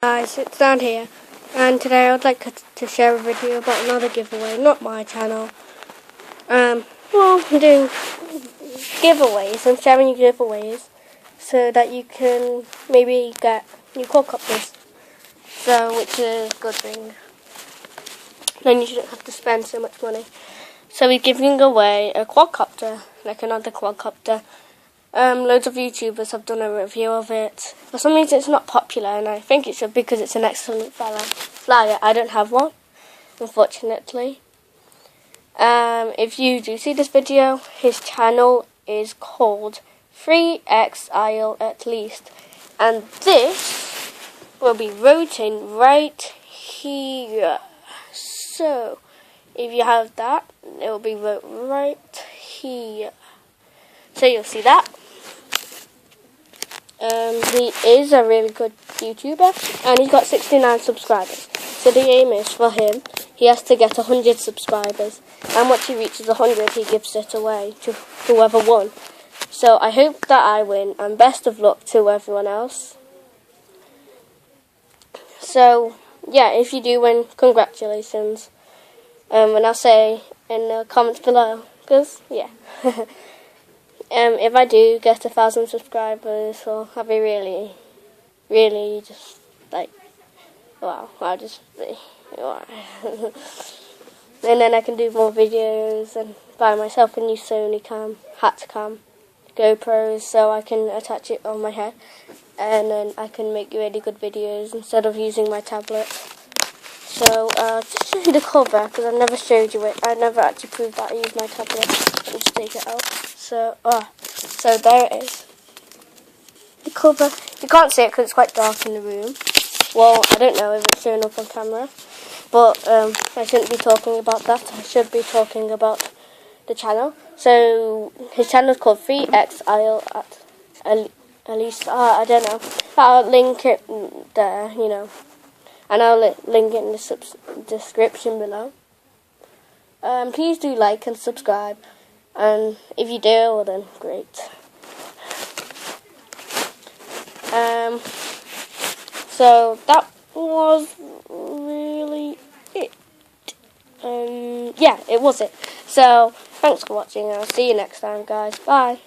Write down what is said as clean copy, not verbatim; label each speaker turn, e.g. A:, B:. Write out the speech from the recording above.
A: Guys, it's Dan here, and today I'd like to share a video about another giveaway, not my channel. Well, I'm doing giveaways. I'm sharing you giveaways so that you can maybe get new quadcopters. So, which is a good thing. Then you shouldn't have to spend so much money. So we're giving away a quadcopter, like another quadcopter. Loads of YouTubers have done a review of it. For some reason it's not popular, and I think it should be because it's an excellent flyer. I don't have one, unfortunately. If you do see this video, his channel is called 3xIsle at least. And this will be rotating right here. So, if you have that, it will be right here. So you'll see that. He is a really good YouTuber, and he's got 69 subscribers. So the aim is for him, he has to get 100 subscribers, and once he reaches 100, he gives it away to whoever won. So I hope that I win, and best of luck to everyone else. So yeah, if you do win, congratulations. And I'll say in the comments below, because yeah. If I do get 1,000 subscribers, well, I'll be really, really just like, wow, I'll just be, wow. And then I can do more videos and buy myself a new Sony cam, hat cam, GoPros, so I can attach it on my head, and then I can make really good videos instead of using my tablet. So, just show you the cover, because I never showed you it. I never actually proved that I use my tablet. Let me just take it out. So there it is. The cover. You can't see it because it's quite dark in the room. Well, I don't know if it's showing up on camera. But, I shouldn't be talking about that. I should be talking about the channel. So, his channel is called 3xIsle at least, I don't know. I'll link it there, you know. And I'll link it in the description below. Please do like and subscribe. And if you do, well then, great. So that was really it. Yeah, it was it. So, thanks for watching, and I'll see you next time, guys. Bye.